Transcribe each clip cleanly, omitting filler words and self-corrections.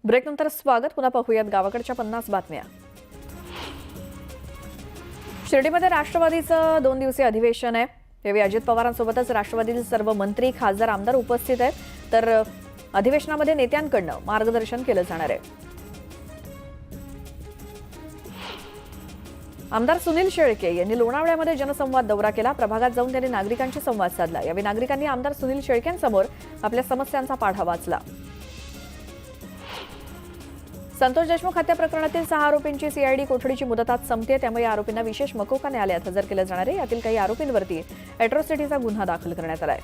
ब्रेकनंतर स्वागत. पुन्हा पाहूयात गावाकडच्या 50 बातम्या. शिर्डीमध्ये राष्ट्रवादीचं 2 दिवसीय अधिवेशन आहे. यावेळी अजित पवारांसोबतच राष्ट्रवादीतील सर्व मंत्री, खासदार, आमदार उपस्थित आहेत. तर अधिवेशनामध्ये नेत्यांकडून मार्गदर्शन केलं जाणार आहे. आमदार सुनील शेळके यांनी लोणावळ्यामध्ये जनसंवाद दौरा केला. प्रभागात जाऊन त्यांनी नागरिकांशी संवाद साधला. यावेळी नागरिकांनी आमदार सुनील शेळकेंसमोर आपल्या समस्यांचा पाढा वाचला. संतोष देशमुख हत्या प्रकरणातील 6 आरोपींची सीआयडी कोठडीची मुदत आज संपते. त्यामुळे या आरोपींना विशेष मकोका न्यायालयात हजर केलं जाणार आहे. यातील काही आरोपींवरती अॅट्रॉसिटीचा गुन्हा दाखल करण्यात आलाय.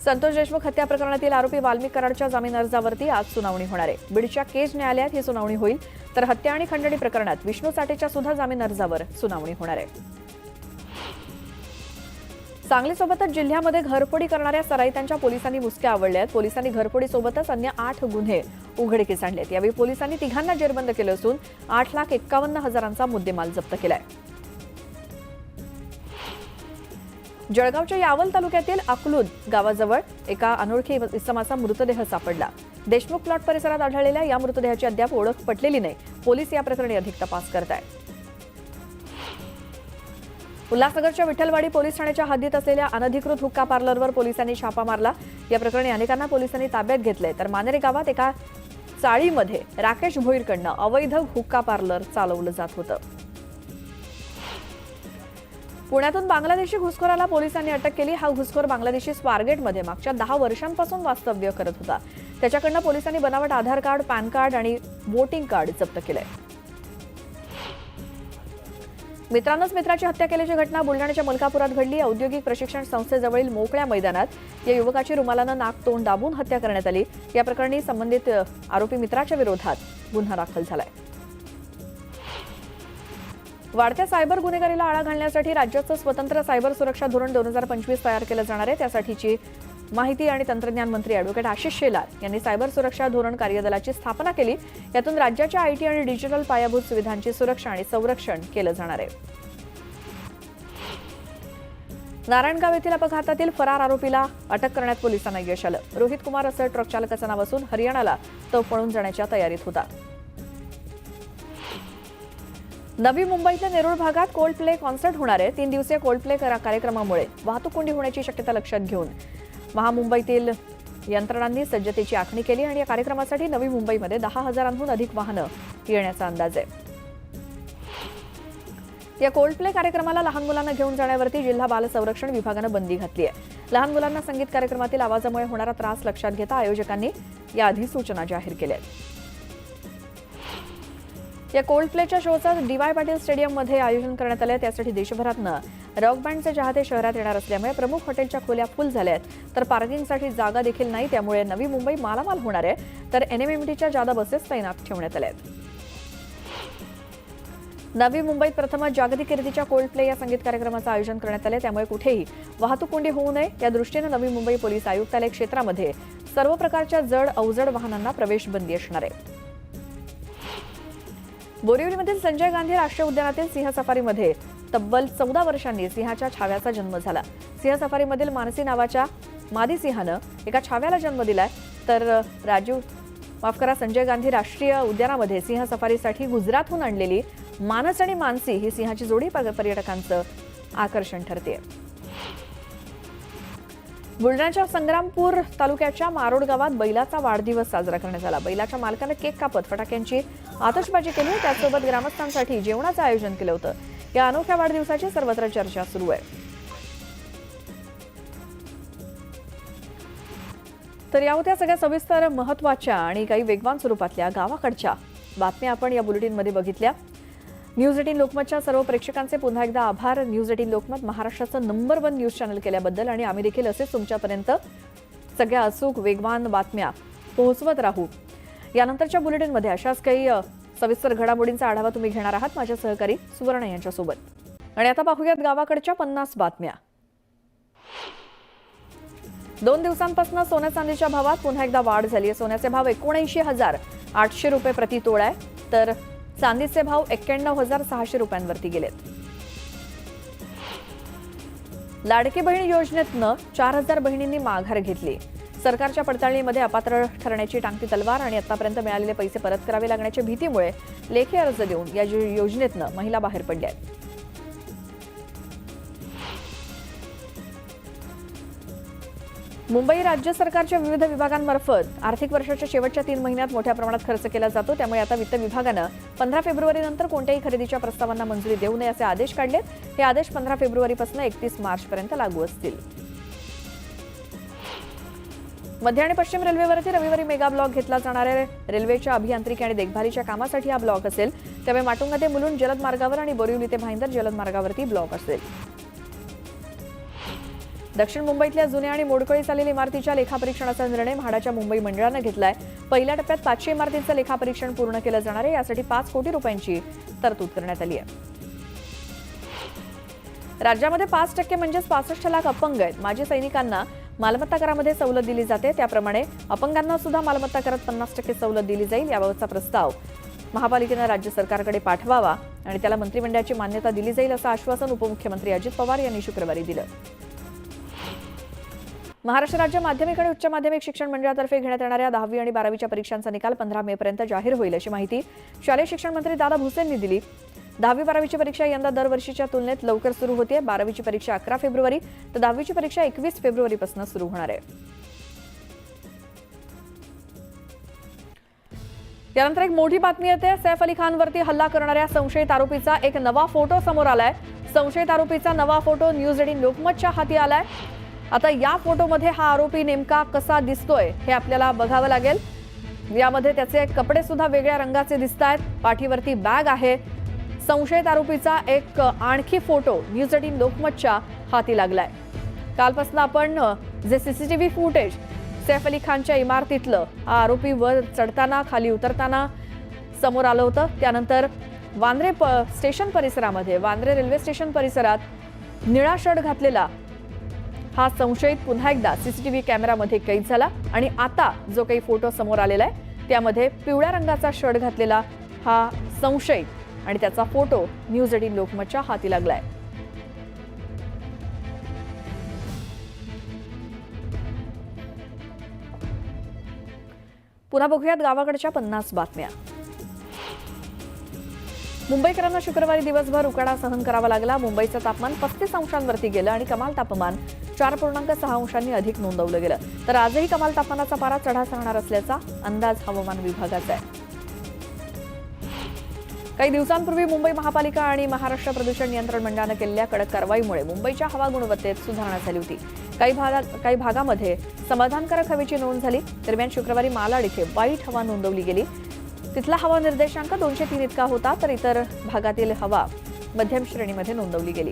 संतोष देशमुख हत्या प्रकरणातील आरोपी वाल्मिक कराडच्या जामीन अर्जावरती आज सुनावणी होणार आहे. बीडच्या केज न्यायालयात ही सुनावणी होईल. तर हत्या आणि खंडणी प्रकरणात विष्णू साठेच्या सुद्धा जामीन अर्जावर सुनावणी होणार आहे. सांगलीसोबतच जिल्ह्यामध्ये घरफोडी करणाऱ्या सराईतांच्या पोलिसांनी मुसक्या आवळल्या आहेत. पोलिसांनी घरफोडीसोबतच अन्य 8 गुन्हे उघडकीस आणलेत. यावेळी पोलिसांनी तिघांना जेरबंद केलं असून 8,51,000चा मुद्देमाल जप्त केलाय. जळगावच्या यावल तालुक्यातील अकलूद गावाजवळ एका अनोळखी इसमाचा मृतदेह सापडला. देशमुख प्लॉट परिसरात आढळलेल्या या मृतदेहाची अद्याप ओळख पटलेली नाही. पोलीस या प्रकरणी अधिक तपास करत आहेत. उल्हासनगरच्या विठ्ठलवाडी पोलीस ठाण्याच्या हद्दीत असलेल्या अनधिकृत हुक्का पार्लरवर पोलिसांनी छापा मारला. या प्रकरणी अनेकांना पोलिसांनी ताब्यात घेतले. तर मानेरे गावात एका चाळीमध्ये राकेश भोईरकडनं अवैध हुक्का पार्लर चालवलं जात होतं. पुण्यातून बांगलादेशी घुसखोराला पोलिसांनी अटक केली. हा घुसखोर बांगलादेशी स्वारगेटमध्ये मागच्या 10 वर्षांपासून वास्तव्य करत होता. त्याच्याकडनं पोलिसांनी बनावट आधार कार्ड, पॅन कार्ड आणि वोटिंग कार्ड जप्त केलंय. मित्रानंच मित्राची हत्या केल्याची घटना बुलढाण्याच्या मलकापुरात घडली. औद्योगिक प्रशिक्षण संस्थेजवळील मोकळ्या मैदानात या युवकाची रुमालानं नाक तोंड दाबून हत्या करण्यात आली. या प्रकरणी संबंधित आरोपी मित्राच्या विरोधात गुन्हा दाखल झालाय. वाढत्या सायबर गुन्हेगारीला आळा घालण्यासाठी राज्याचं स्वतंत्र सायबर सुरक्षा धोरण 2025 तयार केलं जाणार आहे. त्यासाठीची माहिती आणि तंत्रज्ञान मंत्री अॅडव्होकेट आशिष शेलार यांनी सायबर सुरक्षा धोरण कार्यदलाची स्थापना केली. यातून राज्याच्या आयटी आणि डिजिटल पायाभूत सुविधांची सुरक्षा आणि संरक्षण केलं जाणार आहे. नारायणगाव येथील अपघातातील फरार आरोपीला अटक करण्यात पोलिसांना यश आलं. रोहित कुमार असं ट्रक चालकाचं नाव असून हरियाणाला तो पळून जाण्याच्या तयारीत होता. नवी मुंबईतल्या नेरूळ भागात कोल्ड प्ले कॉन्सर्ट होणार आहे. 3 दिवसीय कोल्ड प्ले कार्यक्रमामुळे वाहतूक कोंडी होण्याची शक्यता लक्षात घेऊन महामुंबईतील यंत्रणांनी सज्जतेची आखणी केली आणि या कार्यक्रमासाठी नवी मुंबईमध्ये 10,000हून अधिक वाहनं येण्याचा अंदाज आहे. या कोल्ड प्ले कार्यक्रमाला लहान मुलांना घेऊन जाण्यावरती जिल्हा बाल संरक्षण विभागानं बंदी घातली आहे. लहान मुलांना संगीत कार्यक्रमातील आवाजामुळे होणारा त्रास लक्षात घेता आयोजकांनी या अधिसूचना जाहीर केल्या आहेत. या कोल्ड प्लेच्या शोचं डी.वाय. पाटील स्टेडियममध्ये आयोजन करण्यात आलं आहे. त्यासाठी देशभरातनं रॉक बँडचे चाहते शहरात येणार असल्यामुळे प्रमुख हॉटेलच्या खोल्या फुल झाल्या आहेत. तर पार्किंगसाठी जागा देखील नाही. त्यामुळे नवी मुंबई मालामाल होणार आहे. तर एनएमएमटीच्या जादा बसेस तैनात ठेवण्यात आल्या आहेत. नवी मुंबईत प्रथमच जागतिक कीर्तीच्या कोल्ड प्ले या संगीत कार्यक्रमाचं आयोजन करण्यात आलं. त्यामुळे कुठेही वाहतूक कोंडी होऊ नये या दृष्टीनं नवी मुंबई पोलीस आयुक्तालय क्षेत्रामध्ये सर्व प्रकारच्या जड अवजड वाहनांना प्रवेश बंदी असणार आहे. बोरिवलीमधील संजय गांधी राष्ट्रीय उद्यानातील सिंह सफारीमध्ये तब्बल 14 वर्षांनी सिंहाच्या छाव्याचा जन्म झाला. सिंह सफारीमधील मानसी नावाच्या मादी सिंहानं एका छाव्याला जन्म दिलाय. तर संजय गांधी राष्ट्रीय उद्यानामध्ये सिंह सफारीसाठी गुजरातहून आणलेली मानस आणि मानसी ही सिंहाची जोडी पर्यटकांचं आकर्षण ठरते. बुलढाण्याच्या संग्रामपूर तालुक्याच्या मारोड गावात बैलाचा वाढदिवस साजरा करण्यात आला. बैलाच्या मालकानं केक कापत फटाक्यांची आतषबाजी केली. त्यासोबत ग्रामस्थांसाठी जेवणाचं आयोजन केलं होतं. या अनोख्या वाढदिवसाची सर्वत्र चर्चा सुरू आहे. तर या होत्या सगळ्या सविस्तर, महत्त्वाच्या आणि काही वेगवान स्वरूपातल्या गावाकडच्या बातम्या आपण या बुलेटिनमध्ये बघितल्या. न्यूज 18 लोकमतच्या सर्व प्रेक्षकांचे पुन्हा एकदा आभार. न्यूज 18 लोकमत महाराष्ट्राचं नंबर 1 न्यूज चॅनल केल्याबद्दल आणि आम्ही देखील असेच तुमच्यापर्यंत सगळ्या अचूक वेगवान बातम्या पोहोचवत राहू. यानंतरच्या बुलेटिनमध्ये अशाच काही सविस्तर घडामोडींचा आढावा तुम्ही घेणार आहात माझ्या सहकारी सुवर्ण यांच्यासोबत. आणि आता पाहूयात गावाकडच्या 50 बातम्या. 2 दिवसांपासून सोन्या चांदीच्या भावात पुन्हा एकदा वाढ झाली आहे. सोन्याचे भाव 79,800 रुपये प्रति तोळा आहे. तर चांदीचे भाव 91,600 रुपयांवरती गेलेत. लाडकी बहीण योजनेतनं 4,000 बहिणींनी माघार घेतली. सरकारच्या पडताळणीमध्ये अपात्र ठरण्याची टांगती तलवार आणि आतापर्यंत मिळालेले पैसे परत करावे लागण्याच्या भीतीमुळे लेखी अर्ज देऊन या योजनेतनं महिला बाहेर पडल्या आहेत. मुंबई राज्य सरकारच्या विविध विभागांमार्फत आर्थिक वर्षाच्या शेवटच्या 3 महिन्यात मोठ्या प्रमाणात खर्च केला जातो. त्यामुळे आता वित्त विभागानं 15 फेब्रुवारीनंतर कोणत्याही खरेदीच्या प्रस्तावांना मंजुरी देऊ नये असे आदेश काढले. हे आदेश 15 फेब्रुवारीपासून 31 मार्चपर्यंत लागू असतील. मध्य आणि पश्चिम रेल्वेवरती रविवारी मेगा ब्लॉक घेतला जाणार आहे. रेल्वेच्या अभियांत्रिकी आणि देखभालीच्या कामासाठी हा ब्लॉक असेल. त्यामुळे माटुंगा ते मुलुंड जलद मार्गावर आणि बोरिवली ते भाईंदर जलद मार्गावरती ब्लॉक असेल. दक्षिण मुंबईतल्या जुन्या आणि मोडकळीस आलेल्या इमारतीच्या लेखापरीक्षणाचा निर्णय म्हाडाच्या मुंबई मंडळानं घेतलाय. पहिल्या टप्प्यात 500 इमारतींचं लेखापरीक्षण पूर्ण केलं जाणार आहे. यासाठी 5 कोटी रुपयांची तरतूद करण्यात आली आहे. राज्यामध्ये 5% म्हणजेच 65 लाख अपंग आहेत. माजी सैनिकांना मालमत्ता करामध्ये सवलत दिली जाते. त्याप्रमाणे अपंगांना सुद्धा मालमत्ता करात 50% सवलत दिली जाईल. याबाबतचा प्रस्ताव महापालिकेनं राज्य सरकारकडे पाठवावा आणि त्याला मंत्रिमंडळाची मान्यता दिली जाईल असं आश्वासन उपमुख्यमंत्री अजित पवार यांनी शुक्रवारी दिलं. महाराष्ट्र राज्य माध्यमिक आणि उच्च माध्यमिक शिक्षण मंडळातर्फे घेण्यात येणाऱ्या 10वी आणि 12वीच्या परीक्षांचा निकाल 15 मे पर्यंत जाहीर होईल अशी माहिती शालेय शिक्षण मंत्री दादा भुसे यांनी दिली. 10वी-12वीची परीक्षा यंदा दरवर्षीच्या तुलनेत लवकर सुरू होते. 12वीची परीक्षा 11 फेब्रुवारी तर 10वीची परीक्षा 21 फेब्रुवारीपासून सुरू होणार आहे. यानंतर एक मोठी बातमी येते. सैफ अली खानवरती हल्ला करणाऱ्या संशयित आरोपीचा एक नवा फोटो समोर आलाय. संशयित आरोपीचा नवा फोटो न्यूज 18 लोकमतच्या हाती आलाय. आता या फोटोमध्ये हा आरोपी नेमका कसा दिसतोय हे आपल्याला बघावं लागेल. यामध्ये त्याचे कपडे सुद्धा वेगळ्या रंगाचे दिसतायत. पाठीवरती बॅग आहे. संशयित आरोपीचा एक आणखी फोटो न्यूज 18 लोकमतच्या हाती लागलाय. कालपासून आपण जे सीसीटीव्ही फुटेज सैफ अली खानच्या इमारतीतलं हा आरोपी वर चढताना खाली उतरताना समोर आलं होतं. त्यानंतर वांद्रे स्टेशन परिसरामध्ये वांद्रे रेल्वे स्टेशन परिसरात निळा शर्ट घातलेला हा संशयित पुन्हा एकदा सीसीटीव्ही कॅमेरामध्ये कैद झाला आणि आता जो काही फोटो समोर आलेला आहे त्यामध्ये पिवळ्या रंगाचा शर्ट घातलेला हा संशयित आणि त्याचा फोटो न्यूज 18 लोकमतच्या हाती लागलाय. पुन्हा बघूयात गावाकडच्या 50 बातम्या. मुंबईकरांना शुक्रवारी दिवसभर उकाडा सहन करावा लागला. मुंबईचं तापमान 35 अंशांवरती गेलं आणि कमाल तापमान 4.6 अंशांनी अधिक नोंदवलं गेलं. तर आजही कमाल तापमानाचा पारा चढाच राहणार असल्याचा अंदाज हवामान विभागाचा आहे. काही दिवसांपूर्वी मुंबई महापालिका आणि महाराष्ट्र प्रदूषण नियंत्रण मंडळानं केलेल्या कडक कारवाईमुळे मुंबईच्या हवा गुणवत्तेत सुधारणा झाली होती. काही भागामध्ये समाधानकारक हवेची नोंद झाली. दरम्यान शुक्रवारी मालाड इथे वाईट हवा नोंदवली गेली. तिथला हवा निर्देशांक 203 इतका होता तर इतर भागातील हवा मध्यम श्रेणीमध्ये नोंदवली गेली.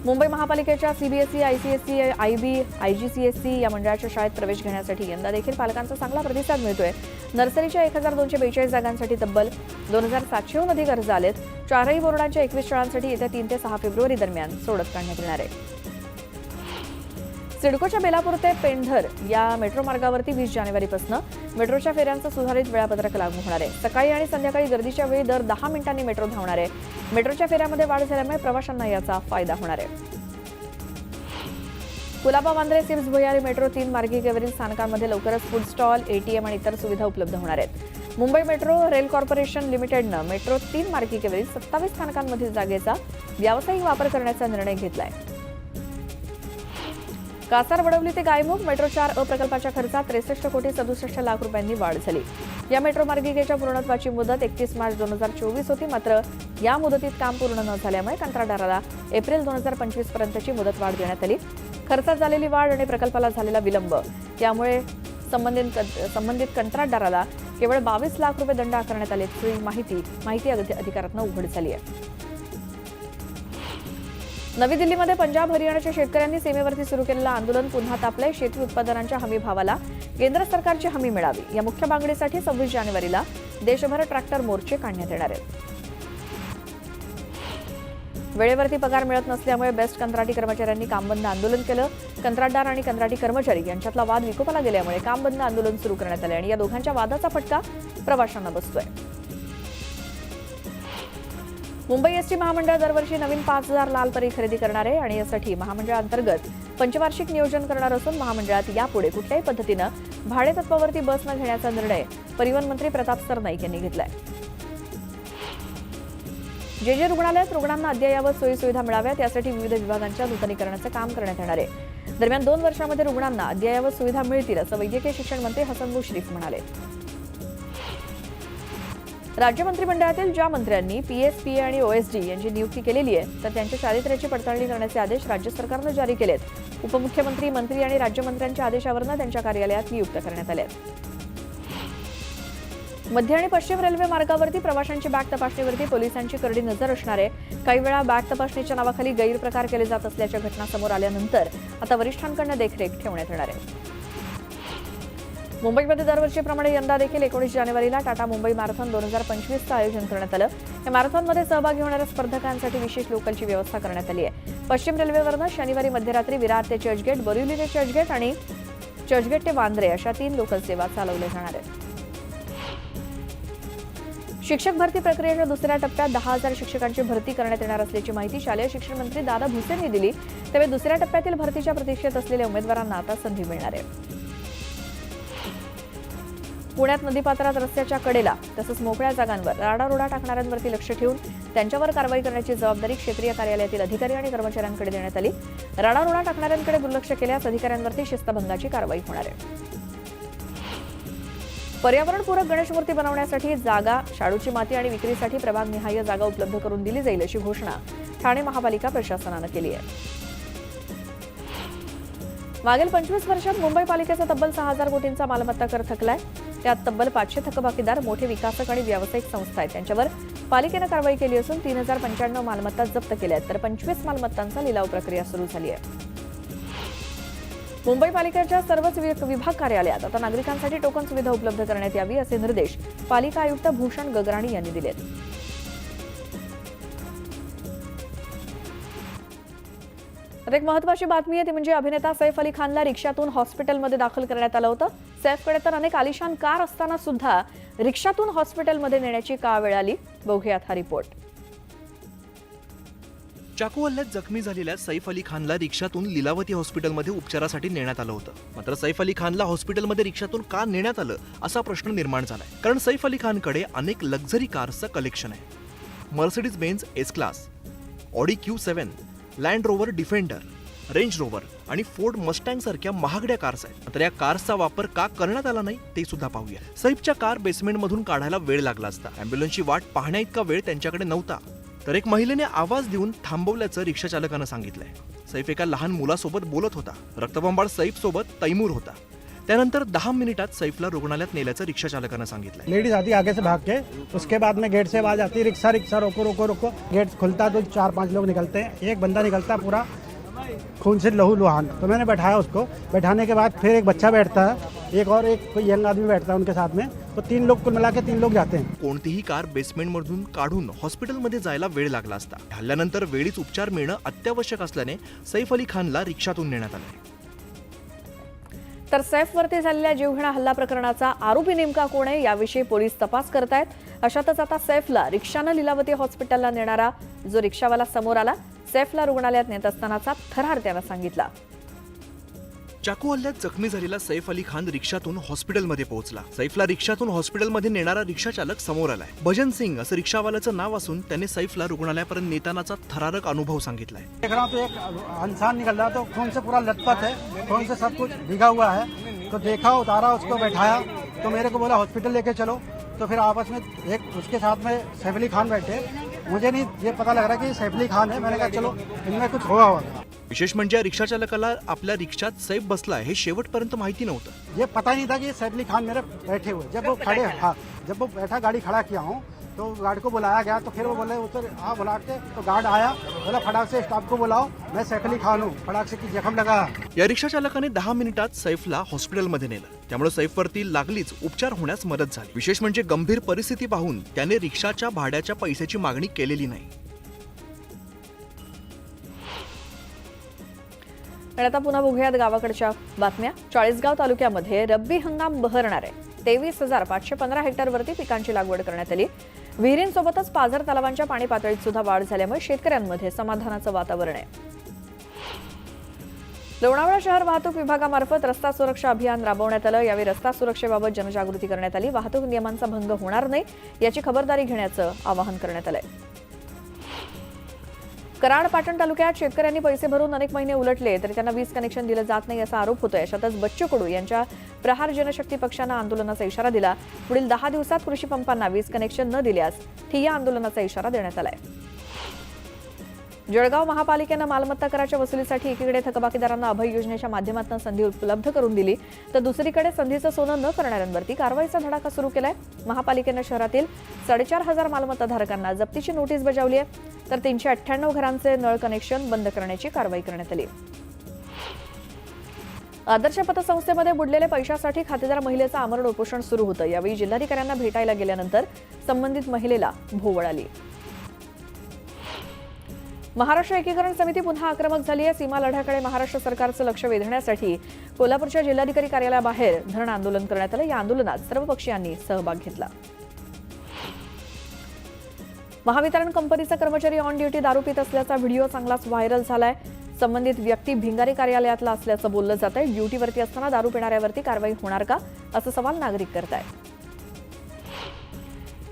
मुंबई महापालिकेच्या सीबीएसई, आयसीएसई, आयबी, आयजीसीएसई या मंडळाच्या शाळेत प्रवेश घेण्यासाठी यंदा देखील पालकांचा चांगला प्रतिसाद मिळतोय. नर्सरीच्या 1242 जागांसाठी तब्बल 2700हून अधिक अर्ज आलेत. 4ही बोर्डांच्या 21 शाळांसाठी येत्या 3 ते 6 फेब्रुवारी दरम्यान सोडत काढण्यात येणार आहे. सिडकोच्या बेलापूर ते पेंढर या मेट्रो मार्गावरती 20 जानेवारीपासून मेट्रोच्या फेऱ्यांचं सुधारित वेळापत्रक लागू होणार आहे. सकाळी आणि संध्याकाळी गर्दीच्या वेळी दर 10 मिनिटांनी मेट्रो धावणार आहे. मेट्रोच्या फेऱ्यामध्ये वाढ झाल्यामुळे प्रवाशांना याचा फायदा होणार आहे. कुलाबा, वांद्रे, सिप्स, भुयारी मेट्रो 3 मार्गिकेवरील स्थानकांमध्ये लवकरच फूड स्टॉल, एटीएम आणि इतर सुविधा उपलब्ध होणार आहेत. मुंबई मेट्रो रेल कॉर्पोरेशन लिमिटेडनं मेट्रो 3 मार्गिकेवरील 27 स्थानकांमधील जागेचा व्यावसायिक वापर करण्याचा निर्णय घेतलाय. कासार, वडवली ते गायमुख मेट्रो 4 अ प्रकल्पाच्या खर्चात 63 कोटी 67 लाख रुपयांनी वाढ झाली. या मेट्रो मार्गिकेच्या पूर्णत्वाची मुदत 31 मार्च 2024 होती. मात्र या मुदतीत काम पूर्ण न झाल्यामुळे कंत्राटदाराला एप्रिल 2025 पर्यंतची मुदत वाढ देण्यात आली. खर्चात झालेली वाढ आणि प्रकल्पाला झालेला विलंब यामुळे संबंधित कंत्राटदाराला केवळ 22 लाख रुपये दंड आकारण्यात आल्याची माहिती अधिकारातून उघड झाली आहे. नवी दिल्लीमध्ये पंजाब, हरियाणाच्या शेतकऱ्यांनी सीमेवरती सुरू केलेलं आंदोलन पुन्हा तापलंय. शेती उत्पादनांच्या हमी भावाला केंद्र सरकारची हमी मिळावी या मुख्य मागणीसाठी 26 जानेवारीला देशभर ट्रॅक्टर मोर्चे काढण्यात येणार आहेत. वेळेवरती पगार मिळत नसल्यामुळे बेस्ट कंत्राटी कर्मचाऱ्यांनी कामबंद आंदोलन केलं. कंत्राटदार आणि कंत्राटी कर्मचारी यांच्यातला वाद विकोपाला गेल्यामुळे कामबंद आंदोलन सुरू करण्यात आले आणि या दोघांच्या वादाचा फटका प्रवाशांना बसतोय. मुंबई एसटी महामंडळ दरवर्षी नवीन 5000 लाल परी खरेदी करणार आहे आणि यासाठी महामंडळाअंतर्गत पंचवार्षिक नियोजन करणार असून महामंडळात यापुढे कुठल्याही पद्धतीनं भाडेतत्वावरती बस न घेण्याचा निर्णय परिवहन मंत्री प्रताप सरनाईक यांनी घेतलाय. जे रुग्णालयात रुग्णांना अद्ययावत सोयीसुविधा मिळाव्यात यासाठी विविध विभागांच्या नूतनीकरणाचं काम करण्यात येणार आहे. दरम्यान 2 वर्षांमध्ये रुग्णांना अद्ययावत सुविधा मिळतील असं वैद्यकीय शिक्षण मंत्री हसन मुश्रीफ म्हणाले. राज्य मंत्रिमंडळातील ज्या मंत्र्यांनी पीएस, पीए आणि ओएसडी यांची नियुक्ती केलेली आहे तर त्यांच्या चारित्र्याची पडताळणी करण्याचे आदेश राज्य सरकारनं जारी केलेत. उपमुख्यमंत्री, मंत्री आणि राज्यमंत्र्यांच्या आदेशावरून त्यांच्या कार्यालयात नियुक्त करण्यात आले. मध्य आणि पश्चिम रेल्वे मार्गावरती प्रवाशांची बॅग तपासणीवरती पोलिसांची करडी नजर असणार आहे. काही वेळा बॅग तपासणीच्या नावाखाली गैरप्रकार केले जात असल्याच्या घटना समोर आल्यानंतर आता वरिष्ठांकडून देखरेख ठेवण्यात येणार आहे. मुंबईमध्ये दरवर्षीप्रमाणे यंदा देखील 19 जानेवारीला टाटा मुंबई मॅरेथॉन 2025चं आयोजन करण्यात आलं. या मॅरेथॉनमध्ये सहभागी होणाऱ्या स्पर्धकांसाठी विशेष लोकलची व्यवस्था करण्यात आली आहे. पश्चिम रेल्वेवरनं शनिवारी मध्यरात्री विरार ते चर्चगेट, बोरिवली ते चर्चगेट आणि चर्चगेट ते वांद्रे अशा 3 लोकल सेवा चालवल्या जाणार आहेत. शिक्षक भरती प्रक्रियेच्या दुसऱ्या टप्प्यात 10,000 शिक्षकांची भरती करण्यात येणार असल्याची माहिती शालेय शिक्षण मंत्री दादा भुसे यांनी दिली. त्यावेळी दुसऱ्या टप्प्यातील भरतीच्या प्रतीक्षेत असलेल्या उमेदवारांना आता संधी मिळणार आहे. पुण्यात नदीपात्रात रस्त्याच्या कडेला तसंच मोकळ्या जागांवर राडारोडा टाकणाऱ्यांवरती लक्ष ठेवून त्यांच्यावर कारवाई करण्याची जबाबदारी क्षेत्रीय कार्यालयातील अधिकारी आणि कर्मचाऱ्यांकडे देण्यात आली. राडारोडा टाकणाऱ्यांकडे दुर्लक्ष केल्यास अधिकाऱ्यांवरती शिस्तभंगाची कारवाई होणार आहे. पर्यावरणपूरक गणेशमूर्ती बनवण्यासाठी जागा, शाडूची माती आणि विक्रीसाठी प्रभागनिहाय जागा उपलब्ध करून दिली जाईल अशी घोषणा ठाणे महापालिका प्रशासनानं केली आहे. मागील 25 वर्षात मुंबई पालिकेचा तब्बल 6,000 कोटींचा मालमत्ता कर थकलाय. त्यात तब्बल 500 थकबाकीदार मोठे विकासक आणि व्यावसायिक संस्था आहेत. त्यांच्यावर पालिकेनं कारवाई केली असून 3,095 मालमत्ता जप्त केल्या आहेत तर 25 मालमत्तांचा लिलाव प्रक्रिया सुरू झाली आहे. मुंबई पालिकेच्या सर्वच विभाग कार्यालयात आता नागरिकांसाठी टोकन सुविधा उपलब्ध करण्यात यावी असे निर्देश पालिका आयुक्त भूषण गगराणी यांनी दिलेत. एक महत्त्वाची बातमी आहे ती म्हणजे अभिनेता सैफ अली खानला रिक्षातून हॉस्पिटलमध्ये दाखल करण्यात आलं होतं. सैफकडे तर अनेक आलिशान कार असताना सुद्धा रिक्षातून हॉस्पिटलमध्ये नेण्याची का वेळ आली, बघूयात हा रिपोर्ट. चाकू हल्ल्यात जखमी झालेल्या सैफ अली खानला रिक्षातून लीलावती हॉस्पिटलमध्ये उपचारासाठी नेण्यात आलं होतं. मात्र सैफ अली खानला हॉस्पिटलमध्ये रिक्षातून का नेण्यात आलं असा प्रश्न निर्माण झालाय. कारण सैफ अली खानकडे अनेक लक्झरी कार्सचं कलेक्शन आहे. Mercedes Benz S class, Audi Q7, land Rover defender, range Rover आणि फोर्ड मस्टँग सारख्या महागड्या कार्स आहेत. मात्र या कार्सचा वापर का करण्यात आला नाही ते सुद्धा पाहूया. सैफच्या कार बेसमेंटमधून काढायला वेळ लागला असता. अँब्युलन्सची वाट पाहण्या इतका वेळ त्यांच्याकडे नव्हता. तर एक महिलेने आवाज देऊन थांबवल्याचं रिक्षा चालकानं सांगितलंय. सैफ एका लहान मुलासोबत बोलत होता. रक्तबंबाळ सैफ सोबत तैमूर होता. त्यानंतर 10 मिनिटात सैफला रुग्णालयात नेल्याचं रिक्षा चालकानं सांगितलंय. लेडीज आती आगे से भाग के, उसके बाद में गेट से आवाज आती रिक्शा रिक्शा रोको रोको रोको. गेट खुलता तो 4-5 लोग निकलते हैं. एक बंदा निकलता पूरा खून से लहू लुहान. तो मैंने बैठाया उसको. बैठाने के बाद फिर एक बच्चा बैठता है, एक और एक कोई यंग आदमी बैठता है उनके साथ में. तो 3 लोग कुल मिला के 3 लोग जाते हैं. कोणतीही कार बेसमेंटमधून काढून हॉस्पिटलमध्ये जायला वेळ लागला असता. हल्ल्यानंतर वेळीच उपचार मिळणं अत्यावश्यक असल्याने सैफ अली खानला रिक्षातून नेण्यात आलंय. तर सैफवरती झालेल्या जीवघेणा हल्ला प्रकरणाचा आरोपी नेमका कोण आहे याविषयी पोलीस तपास करतायत. अशातच आता सैफला रिक्षानं लीलावती हॉस्पिटलला नेणारा जो रिक्षावाला समोर आला. सैफला रुग्णालयात नेत असतानाचा थरार त्यानं सांगितला. चाकू हल्ल्यात जखमी झालेला सैफ अली खान रिक्षातून हॉस्पिटलमध्ये पोहोचला. सैफला रिक्षातून हॉस्पिटलमध्ये नेणारा रिक्षा चालक समोर आलाय. भजन सिंग असं रिक्षावाल्याचं नाव असून त्याने सैफला रुग्णालयापर्यंत नेतानाचा थरारक अनुभव सांगितलाय. देख रहा हूँ तो एक इंसान निकल रहा तो खून से पूरा लथपथ है. खून से सब कुछ भीगा हुआ है. तो देखा, उतारा, उसको बैठाया तो मेरे को बोला हॉस्पिटल लेके चलो. तो फिर आपस में एक उसके साथ में सैफ अली खान बैठे. मुझे नहीं ये पता लग रहा कि सैफ अली खान है. मैंने कहा चलो इनमें कुछ हुआ होगा. विशेष म्हणजे रिक्षा चालकाला आपल्या रिक्षात सैफ बसलाय हे शेवटपर्यंत माहिती नव्हतं. ये पता नहीं था कि सैफ अली खान मेरे बैठे हुए. जब वो खड़े, हाँ, जब वो बैठा गाड़ी खड़ा किया हूँ तो गार्ड को बुलाया गया. तो फिर वो बोले उतर, हाँ बुला के तो गार्ड आया, बोला फटाक से स्टाफ को बुलाओ, मैं सैफ अली खान हूँ. फटाक से की जख्म लगा. या रिक्षा चालकाने 10 मिनिटात सैफला हॉस्पिटलमध्ये नेलं. त्यामुळे सैफवरती लागलीच उपचार होण्यास मदत झाली. विशेष म्हणजे गंभीर परिस्थिती पाहून त्याने रिक्षाच्या भाड्याच्या पैशाची मागणी केलेली नाही. आणि आता पुन्हा बघूयात गावाकडच्या बातम्या. चाळीसगाव तालुक्यामध्ये रब्बी हंगाम बहरणार आहे. 23,515 हेक्टरवरती पिकांची लागवड करण्यात आली. विहिरींसोबतच पाझर तलावांच्या पाणी पातळीत सुद्धा वाढ झाल्यामुळे शेतकऱ्यांमध्ये समाधानाचं वातावरण आहे. लोणावळा शहर वाहतूक विभागामार्फत रस्ता सुरक्षा अभियान राबवण्यात आलं. यावेळी रस्ता सुरक्षेबाबत जनजागृती करण्यात आली. वाहतूक नियमांचा भंग होणार नाही याची खबरदारी घेण्याचं आवाहन करण्यात आलंय. कराड पाटण तालुक्यात शेतकऱ्यांनी पैसे भरून अनेक महिने उलटले तरी त्यांना वीज कनेक्शन दिलं जात नाही असा आरोप होतोय. अशातच बच्चू कडू यांच्या प्रहार जनशक्ती पक्षानं आंदोलनाचा इशारा दिला. पुढील 10 दिवसात कृषी पंपांना वीज कनेक्शन न दिल्यास ठिय्या आंदोलनाचा इशारा देण्यात आलाय. जळगाव महापालिकेनं मालमत्ता कराच्या वसुलीसाठी एकीकडे थकबाकीदारांना अभय योजनेच्या माध्यमातून संधी उपलब्ध करून दिली तर दुसरीकडे संधीचं सोनं न करणाऱ्यांवरती कारवाईचा धडाका सुरू केलाय. महापालिकेनं शहरातील 4,500 मालमत्ताधारकांना जप्तीची नोटीस बजावली आहे तर 398 घरांचे नळ कनेक्शन बंद करण्याची कारवाई करण्यात आली. आदर्श पतसंस्थेमध्ये बुडलेल्या पैशासाठी खातेदार महिलेचं आमरण उपोषण सुरू होतं. यावेळी जिल्हाधिकाऱ्यांना भेटायला गेल्यानंतर संबंधित महिलेला भोवळ आली. महाराष्ट्र एकीकरण समिती पुन्हा आक्रमक झाली आहे. सीमा लढ्याकडे महाराष्ट्र सरकारचं लक्ष वेधण्यासाठी कोल्हापूरच्या जिल्हाधिकारी कार्यालयाबाहेर धरण आंदोलन करण्यात आलं. या आंदोलनात सर्व पक्षीयांनी सहभाग घेतला. महावितरण कंपनीचा कर्मचारी ऑन ड्युटी दारू पित असल्याचा व्हिडिओ चांगलाच व्हायरल झालाय. संबंधित व्यक्ती भिंगारी कार्यालयातला असल्याचं बोललं जात आहे. ड्युटीवरती असताना दारू पिणाऱ्यावरती कारवाई होणार का असा सवाल नागरिक करतायत.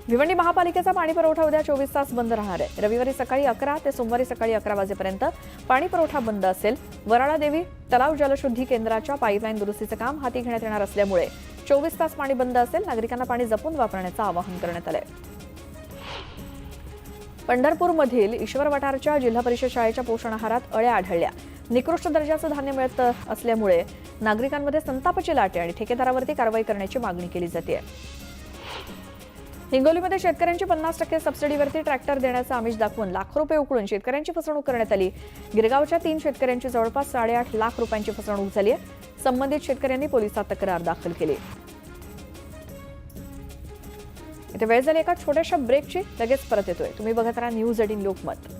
भिवंडी महापालिकेचा पाणी पुरवठा उद्या 24 तास बंद राहणार आहे. रविवारी सकाळी 11 ते सोमवारी सकाळी 11 वाजेपर्यंत पाणी पुरवठा बंद असेल. वराळा देवी तलाव जलशुद्धी केंद्राच्या पाईपलाईन दुरुस्तीचं काम हाती घेण्यात येणार असल्यामुळे 24 तास पाणी बंद असेल. नागरिकांना पाणी जपून वापरण्याचं आवाहन करण्यात आलंय. पंढरपूरमधील ईश्वर वठारच्या जिल्हा परिषद शाळेच्या पोषण आहारात अळ्या आढळल्या. निकृष्ट दर्जाचं धान्य मिळत असल्यामुळे नागरिकांमध्ये संतापाची लाट आहे आणि ठेकेदारावरती कारवाई करण्याची मागणी केली जाते. हिंगोलीमध्ये शेतकऱ्यांची 50% सबसिडीवरती ट्रॅक्टर देण्याचा आमिष दाखवून लाखो रुपये उकळून शेतकऱ्यांची फसवणूक करण्यात आली. गिरगावच्या 3 शेतकऱ्यांची जवळपास 8.5 लाख रुपयांची फसवणूक झाली आहे. संबंधित शेतकऱ्यांनी पोलिसात तक्रार दाखल केली. इथे वेळ झाली एका छोट्याशा ब्रेकची. लगेच परत येतोय. तुम्ही बघत राहा न्यूज 18 लोकमत.